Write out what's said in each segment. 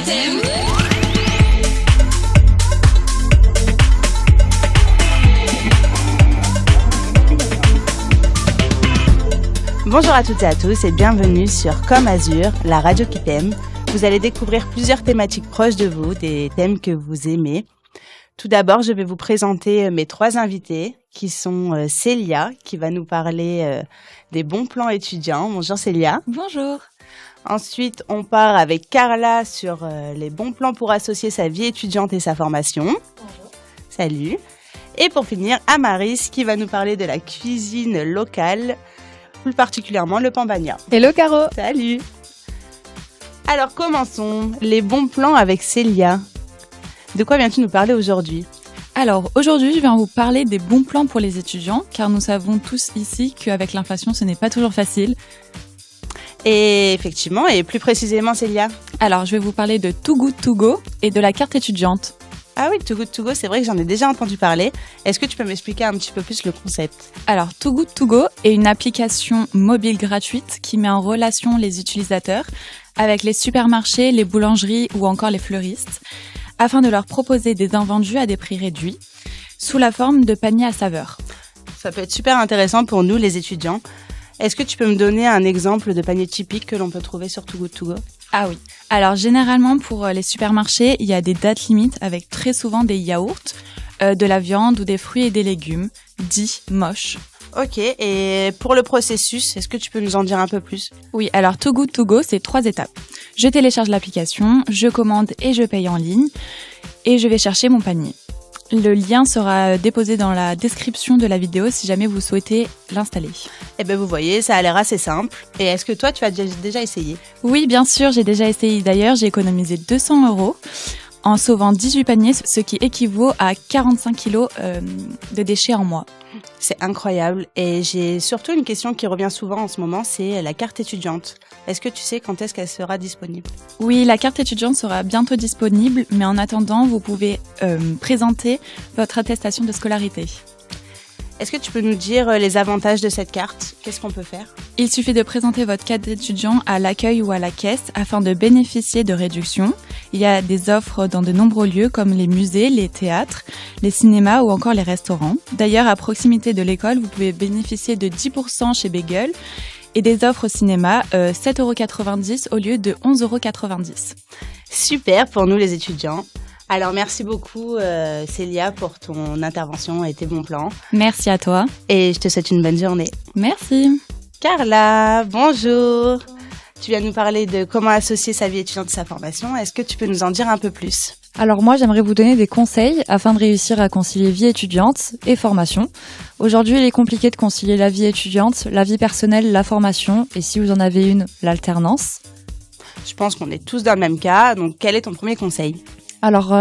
t'aime. Bonjour à toutes et à tous et bienvenue sur Comme Azur, la radio qui t'aime. Vous allez découvrir plusieurs thématiques proches de vous, des thèmes que vous aimez. Tout d'abord, je vais vous présenter mes trois invités qui sont Célia, qui va nous parler des bons plans étudiants. Bonjour Célia. Bonjour. Ensuite, on part avec Carla sur les bons plans pour associer sa vie étudiante et sa formation. Bonjour. Salut. Et pour finir, Amaris qui va nous parler de la cuisine locale, plus particulièrement le pambagna. Hello Caro. Salut. Alors commençons, les bons plans avec Célia. De quoi viens-tu nous parler aujourd'hui ? Alors aujourd'hui, je viens vous parler des bons plans pour les étudiants, car nous savons tous ici qu'avec l'inflation, ce n'est pas toujours facile. Et effectivement, et plus précisément Célia ? Alors je vais vous parler de Too Good To Go et de la carte étudiante. Ah oui, Too Good To Go, c'est vrai que j'en ai déjà entendu parler. Est-ce que tu peux m'expliquer un petit peu plus le concept ? Alors Too Good To Go est une application mobile gratuite qui met en relation les utilisateurs avec les supermarchés, les boulangeries ou encore les fleuristes, afin de leur proposer des invendus à des prix réduits, sous la forme de paniers à saveur. Ça peut être super intéressant pour nous, les étudiants. Est-ce que tu peux me donner un exemple de panier typique que l'on peut trouver sur Too Good To Go ? Ah oui. Alors généralement pour les supermarchés, il y a des dates limites avec très souvent des yaourts, de la viande ou des fruits et des légumes, dits moches. Ok, et pour le processus, est-ce que tu peux nous en dire un peu plus ? Oui, alors Too Good To Go, c'est 3 étapes. Je télécharge l'application, je commande et je paye en ligne, et je vais chercher mon panier. Le lien sera déposé dans la description de la vidéo si jamais vous souhaitez l'installer. Eh bien, vous voyez, ça a l'air assez simple. Et est-ce que toi, tu as déjà essayé ? Oui, bien sûr, j'ai déjà essayé. D'ailleurs, j'ai économisé 200 € en sauvant 18 paniers, ce qui équivaut à 45 kilos de déchets en mois. C'est incroyable. Et j'ai surtout une question qui revient souvent en ce moment, c'est la carte étudiante. Est-ce que tu sais quand est-ce qu'elle sera disponible ? Oui, la carte étudiante sera bientôt disponible, mais en attendant, vous pouvez présenter votre attestation de scolarité. Est-ce que tu peux nous dire les avantages de cette carte ? Qu'est-ce qu'on peut faire ? Il suffit de présenter votre carte d'étudiant à l'accueil ou à la caisse afin de bénéficier de réductions. Il y a des offres dans de nombreux lieux comme les musées, les théâtres, les cinémas ou encore les restaurants. D'ailleurs, à proximité de l'école, vous pouvez bénéficier de 10% chez Bagel et des offres au cinéma, 7,90 € au lieu de 11,90 €. Super pour nous les étudiants. Alors merci beaucoup Célia pour ton intervention et tes bons plans. Merci à toi. Et je te souhaite une bonne journée. Merci. Carla, bonjour. Tu viens nous parler de comment associer sa vie étudiante et sa formation. Est-ce que tu peux nous en dire un peu plus ? Alors moi, j'aimerais vous donner des conseils afin de réussir à concilier vie étudiante et formation. Aujourd'hui, il est compliqué de concilier la vie étudiante, la vie personnelle, la formation et si vous en avez une, l'alternance. Je pense qu'on est tous dans le même cas. Donc quel est ton premier conseil ? Alors,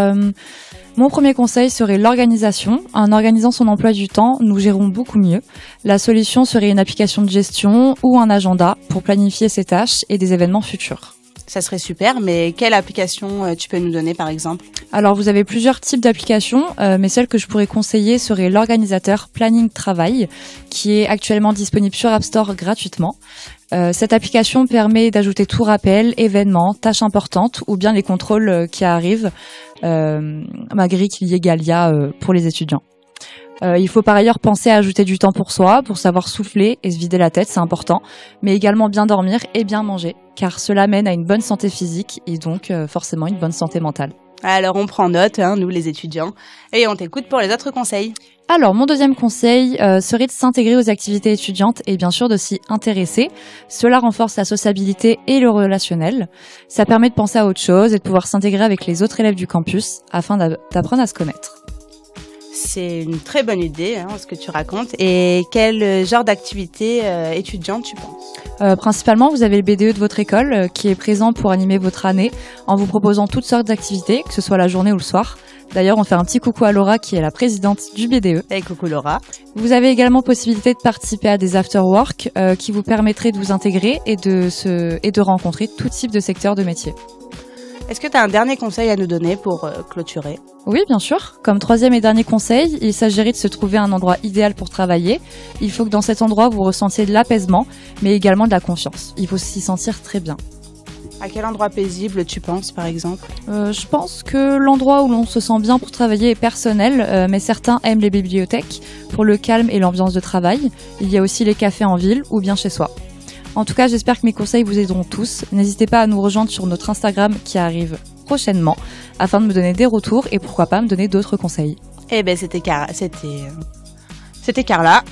mon premier conseil serait l'organisation. En organisant son emploi du temps, nous gérons beaucoup mieux. La solution serait une application de gestion ou un agenda pour planifier ses tâches et des événements futurs. Ça serait super, mais quelle application tu peux nous donner par exemple ? Alors, vous avez plusieurs types d'applications, mais celle que je pourrais conseiller serait l'organisateur Planning Travail, qui est actuellement disponible sur App Store gratuitement. Cette application permet d'ajouter tout rappel, événements, tâches importantes ou bien les contrôles qui arrivent, malgré qu'il y ait Galia pour les étudiants. Il faut par ailleurs penser à ajouter du temps pour soi, pour savoir souffler et se vider la tête, c'est important, mais également bien dormir et bien manger, car cela mène à une bonne santé physique et donc forcément une bonne santé mentale. Alors on prend note, nous les étudiants, et on t'écoute pour les autres conseils. Alors, mon deuxième conseil serait de s'intégrer aux activités étudiantes et bien sûr de s'y intéresser. Cela renforce la sociabilité et le relationnel. Ça permet de penser à autre chose et de pouvoir s'intégrer avec les autres élèves du campus afin d'apprendre à se connaître. C'est une très bonne idée, ce que tu racontes. Et quel genre d'activité étudiante tu penses ? Principalement, vous avez le BDE de votre école qui est présent pour animer votre année en vous proposant toutes sortes d'activités, que ce soit la journée ou le soir. D'ailleurs, on fait un petit coucou à Laura qui est la présidente du BDE. Et coucou Laura. Vous avez également possibilité de participer à des after-work qui vous permettraient de vous intégrer et de rencontrer tout type de secteur de métier. Est-ce que tu as un dernier conseil à nous donner pour clôturer ? Oui, bien sûr. Comme troisième et dernier conseil, il s'agirait de se trouver un endroit idéal pour travailler. Il faut que dans cet endroit, vous ressentiez de l'apaisement, mais également de la confiance. Il faut s'y sentir très bien. À quel endroit paisible tu penses, par exemple? Je pense que l'endroit où l'on se sent bien pour travailler est personnel, mais certains aiment les bibliothèques pour le calme et l'ambiance de travail. Il y a aussi les cafés en ville ou bien chez soi. En tout cas, j'espère que mes conseils vous aideront tous. N'hésitez pas à nous rejoindre sur notre Instagram qui arrive prochainement afin de me donner des retours et pourquoi pas me donner d'autres conseils. Eh ben, c'était Carla.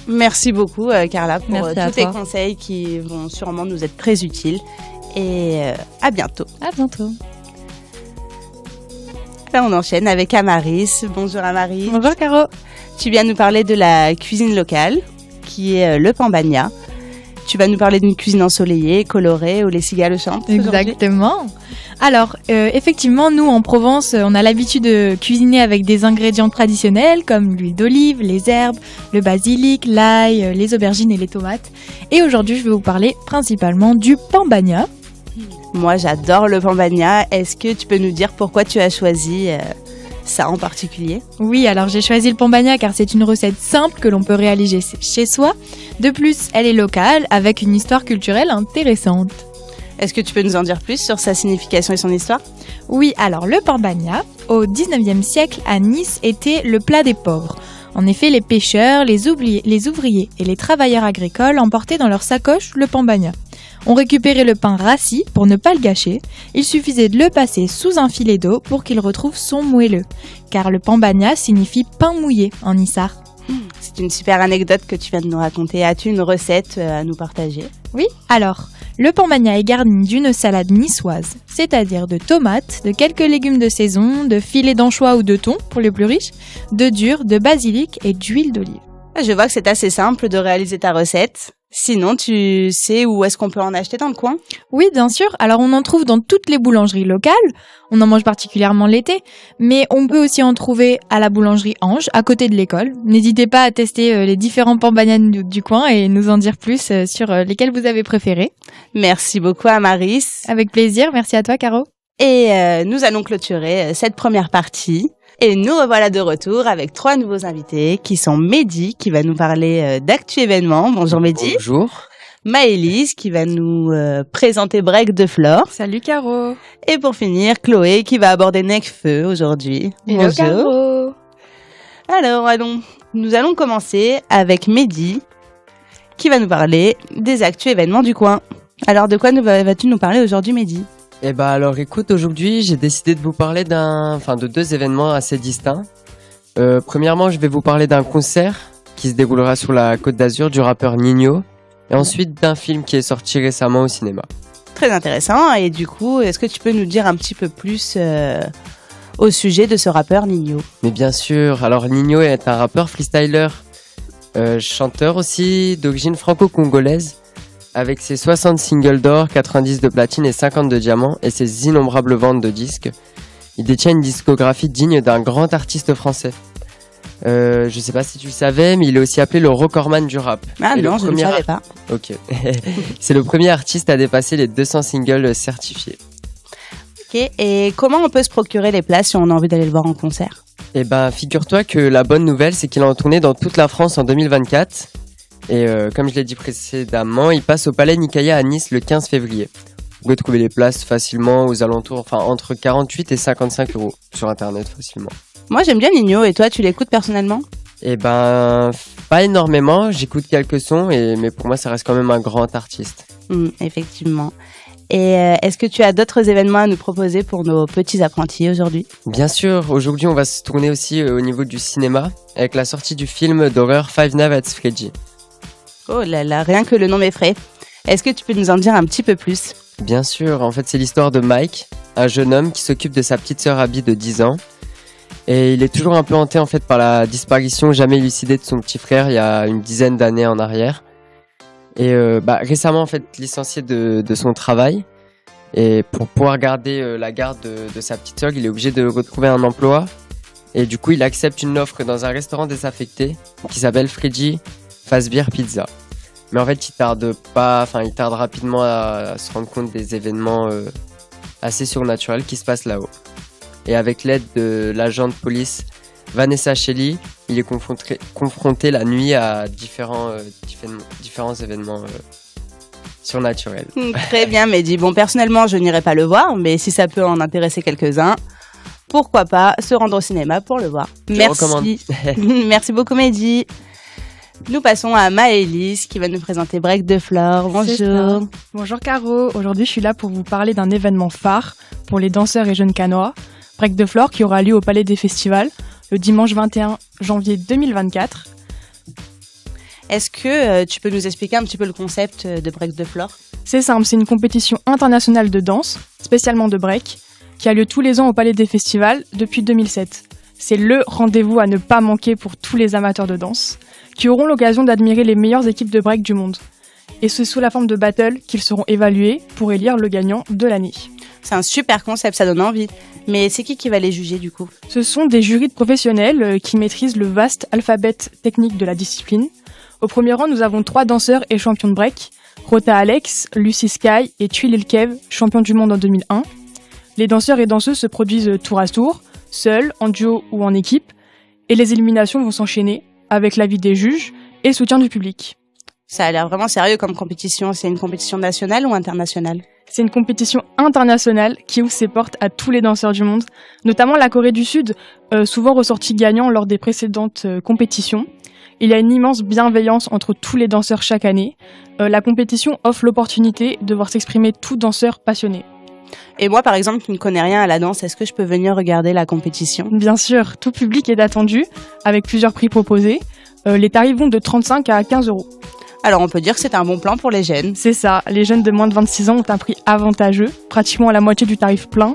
Merci beaucoup, Carla, pour tous tes conseils qui vont sûrement nous être très utiles. Et à bientôt. À bientôt. Là, on enchaîne avec Amaris. Bonjour Amaris. Bonjour Caro. Tu viens nous parler de la cuisine locale, qui est le pambagna. Tu vas nous parler d'une cuisine ensoleillée, colorée, où les cigales chantent. Exactement. Alors, effectivement, nous, en Provence, on a l'habitude de cuisiner avec des ingrédients traditionnels comme l'huile d'olive, les herbes, le basilic, l'ail, les aubergines et les tomates. Et aujourd'hui, je vais vous parler principalement du pambagna. Moi, j'adore le pambagna. Est-ce que tu peux nous dire pourquoi tu as choisi ça en particulier? Oui, alors j'ai choisi le pambagna car c'est une recette simple que l'on peut réaliser chez soi. De plus, elle est locale avec une histoire culturelle intéressante. Est-ce que tu peux nous en dire plus sur sa signification et son histoire? Oui, alors le pambagna, au 19e siècle à Nice, était le plat des pauvres. En effet, les pêcheurs, les ouvriers et les travailleurs agricoles emportaient dans leur sacoche le pambagna. On récupérait le pain rassis pour ne pas le gâcher. Il suffisait de le passer sous un filet d'eau pour qu'il retrouve son moelleux. Car le pambagna signifie pain mouillé en Nissar. C'est une super anecdote que tu viens de nous raconter. As-tu une recette à nous partager? Oui, alors, le pambagna est garni d'une salade niçoise, c'est-à-dire de tomates, de quelques légumes de saison, de filets d'anchois ou de thon pour les plus riches, de dur, de basilic et d'huile d'olive. Je vois que c'est assez simple de réaliser ta recette. Sinon, tu sais où est-ce qu'on peut en acheter dans le coin? Oui, bien sûr. Alors, on en trouve dans toutes les boulangeries locales. On en mange particulièrement l'été. Mais on peut aussi en trouver à la boulangerie Ange, à côté de l'école. N'hésitez pas à tester les différents pambagnas du coin et nous en dire plus sur lesquels vous avez préféré. Merci beaucoup, Amaris. Avec plaisir. Merci à toi, Caro. Et nous allons clôturer cette première partie. Et nous revoilà de retour avec 3 nouveaux invités qui sont Mehdi qui va nous parler d'actu événements. Bonjour Mehdi. Bonjour. Maëlys qui va nous présenter Break de Flore. Salut Caro. Et pour finir, Chloé qui va aborder Necfeu aujourd'hui. Hello Caro. Alors, nous allons commencer avec Mehdi qui va nous parler des actus événements du coin. Alors, de quoi vas-tu nous parler aujourd'hui, Mehdi? Eh ben alors écoute, aujourd'hui j'ai décidé de vous parler de 2 événements assez distincts. Premièrement, je vais vous parler d'un concert qui se déroulera sur la Côte d'Azur du rappeur Ninho, et ensuite d'un film qui est sorti récemment au cinéma. Très intéressant, et du coup, est-ce que tu peux nous dire un petit peu plus au sujet de ce rappeur Ninho? Mais bien sûr, alors Ninho est un rappeur freestyler, chanteur aussi d'origine franco-congolaise, avec ses 60 singles d'or, 90 de platine et 50 de diamant, et ses innombrables ventes de disques. Il détient une discographie digne d'un grand artiste français. Je sais pas si tu le savais, mais il est aussi appelé le recordman du rap. Ah non, je ne savais pas. Ok. C'est le premier artiste à dépasser les 200 singles certifiés. Ok, et comment on peut se procurer les places si on a envie d'aller le voir en concert? Eh ben, figure-toi que la bonne nouvelle, c'est qu'il est en tournée dans toute la France en 2024. Et comme je l'ai dit précédemment, il passe au Palais Nicaïa à Nice le 15 février. Vous pouvez trouver les places facilement aux alentours, entre 48 et 55 euros sur Internet facilement. Moi, j'aime bien Ninho, et toi, tu l'écoutes personnellement? Eh ben, pas énormément, j'écoute quelques sons, mais pour moi, ça reste quand même un grand artiste. Effectivement. Et est-ce que tu as d'autres événements à nous proposer pour nos petits apprentis aujourd'hui? Bien sûr, aujourd'hui, on va se tourner aussi au niveau du cinéma, avec la sortie du film d'horreur Five Nights at Freddy's. Oh là là, rien que le nom m'effraie. Est-ce que tu peux nous en dire un petit peu plus? Bien sûr, en fait c'est l'histoire de Mike, un jeune homme qui s'occupe de sa petite sœur Abby de 10 ans. Et il est toujours un peu hanté en fait par la disparition jamais élucidée de son petit frère il y a une dizaine d'années en arrière. Et récemment en fait licencié de son travail. Et pour pouvoir garder la garde de sa petite sœur, il est obligé de retrouver un emploi. Et du coup il accepte une offre dans un restaurant désaffecté qui s'appelle Freddy Fazbear Pizza. Mais en fait, il tarde rapidement à se rendre compte des événements assez surnaturels qui se passent là-haut. Et avec l'aide de l'agent de police Vanessa Shelley, il est confronté la nuit à différents événements surnaturel. Très bien, Mehdi. Bon, personnellement, je n'irai pas le voir, mais si ça peut en intéresser quelques-uns, pourquoi pas se rendre au cinéma pour le voir. Merci. Merci beaucoup, Mehdi. Nous passons à Maëlys qui va nous présenter Break the Floor. Bonjour. Bonjour Caro. Aujourd'hui, je suis là pour vous parler d'un événement phare pour les danseurs et jeunes canois, Break the Floor, qui aura lieu au Palais des Festivals le dimanche 21 janvier 2024. Est-ce que tu peux nous expliquer un petit peu le concept de Break the Floor ? C'est simple, c'est une compétition internationale de danse, spécialement de break, qui a lieu tous les ans au Palais des Festivals depuis 2007. C'est le rendez-vous à ne pas manquer pour tous les amateurs de danse, qui auront l'occasion d'admirer les meilleures équipes de break du monde. Et c'est sous la forme de battle qu'ils seront évalués pour élire le gagnant de l'année. C'est un super concept, ça donne envie. Mais c'est qui va les juger du coup ? Ce sont des jurys de professionnels qui maîtrisent le vaste alphabet technique de la discipline. Au premier rang, nous avons 3 danseurs et champions de break, Rota Alex, Lucy Sky et Thuil Ilkev, champion du monde en 2001. Les danseurs et danseuses se produisent tour à tour, seuls, en duo ou en équipe, et les éliminations vont s'enchaîner avec l'avis des juges et soutien du public. Ça a l'air vraiment sérieux comme compétition. C'est une compétition nationale ou internationale ? C'est une compétition internationale qui ouvre ses portes à tous les danseurs du monde, notamment la Corée du Sud, souvent ressortie gagnant lors des précédentes compétitions. Il y a une immense bienveillance entre tous les danseurs chaque année. La compétition offre l'opportunité de voir s'exprimer tout danseur passionné. Et moi, par exemple, qui ne connais rien à la danse, est-ce que je peux venir regarder la compétition ? Bien sûr, tout public est attendu, avec plusieurs prix proposés. Les tarifs vont de 35 à 15 €. Alors, on peut dire que c'est un bon plan pour les jeunes. C'est ça, les jeunes de moins de 26 ans ont un prix avantageux, pratiquement à la moitié du tarif plein,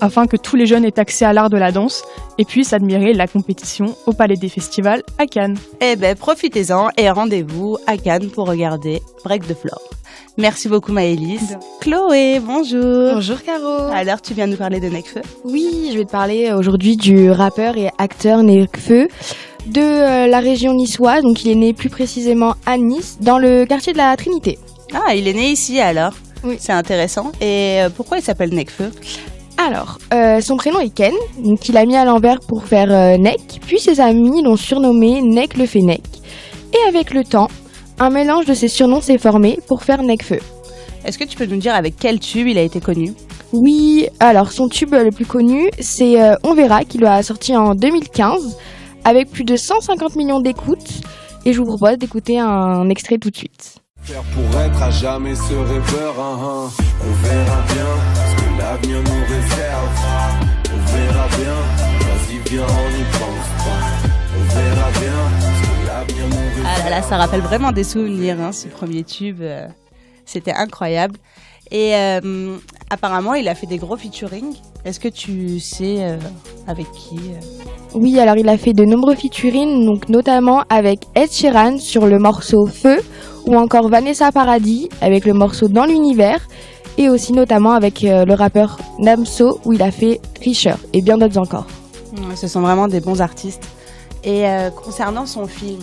afin que tous les jeunes aient accès à l'art de la danse et puissent admirer la compétition au Palais des Festivals à Cannes. Eh ben, profitez-en et rendez-vous à Cannes pour regarder Break the Floor. Merci beaucoup Maëlys. Chloé, bonjour. Bonjour Caro. Alors, tu viens nous parler de Nekfeu ? Oui, je vais te parler aujourd'hui du rappeur et acteur Nekfeu de la région niçoise. Donc il est né plus précisément à Nice, dans le quartier de la Trinité. Ah, il est né ici alors ? Oui. C'est intéressant. Et pourquoi il s'appelle Nekfeu ? Alors, son prénom est Ken, donc il a mis à l'envers pour faire Nek, puis ses amis l'ont surnommé Nek le Fennec. Et avec le temps, un mélange de ces surnoms s'est formé pour faire Nekfeu. Est-ce que tu peux nous dire avec quel tube il a été connu ? Oui, alors son tube le plus connu, c'est On verra, qu'il a sorti en 2015, avec plus de 150 millions d'écoutes. Et je vous propose d'écouter un extrait tout de suite. Faire pour être à jamais ce rêveur, on verra bien ce que l'avenir nous réserve. On verra bien, vas-y viens, on y pense pas. On verra bien ce que l'avenir nous réserve. Ah là là, ça rappelle vraiment des souvenirs, ce premier tube. C'était incroyable. Et apparemment, il a fait des gros featuring. Est-ce que tu sais avec qui Oui, alors il a fait de nombreux featuring, donc notamment avec Ed Sheeran sur le morceau Feu, ou encore Vanessa Paradis avec le morceau Dans l'univers, et aussi notamment avec le rappeur Namso où il a fait Richer, et bien d'autres encore. Ce sont vraiment des bons artistes. Et concernant son film,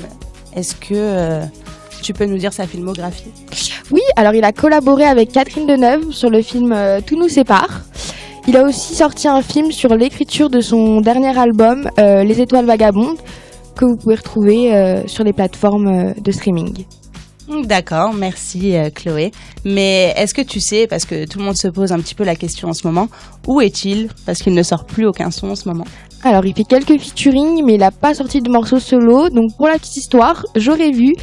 est-ce que tu peux nous dire sa filmographie ? Oui, alors il a collaboré avec Catherine Deneuve sur le film Tout nous sépare. Il a aussi sorti un film sur l'écriture de son dernier album, Les Étoiles Vagabondes, que vous pouvez retrouver sur les plateformes de streaming. D'accord, merci Chloé. Mais est-ce que tu sais, parce que tout le monde se pose un petit peu la question en ce moment, où est-il ? Parce qu'il ne sort plus aucun son en ce moment. Alors il fait quelques featuring, mais il n'a pas sorti de morceaux solo. Donc pour la petite histoire, j'aurais vu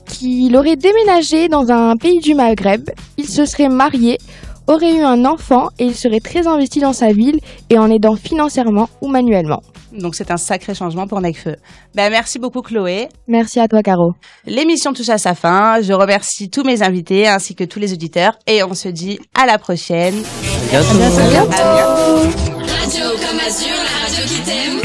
qu'il aurait déménagé dans un pays du Maghreb, il se serait marié, aurait eu un enfant et il serait très investi dans sa ville et en aidant financièrement ou manuellement. Donc c'est un sacré changement pour Nekfeu. Merci beaucoup Chloé. Merci à toi Caro. L'émission touche à sa fin. Je remercie tous mes invités ainsi que tous les auditeurs et on se dit à la prochaine. À bientôt. À bientôt. Radio Comme Azur, la radio qui t'aime.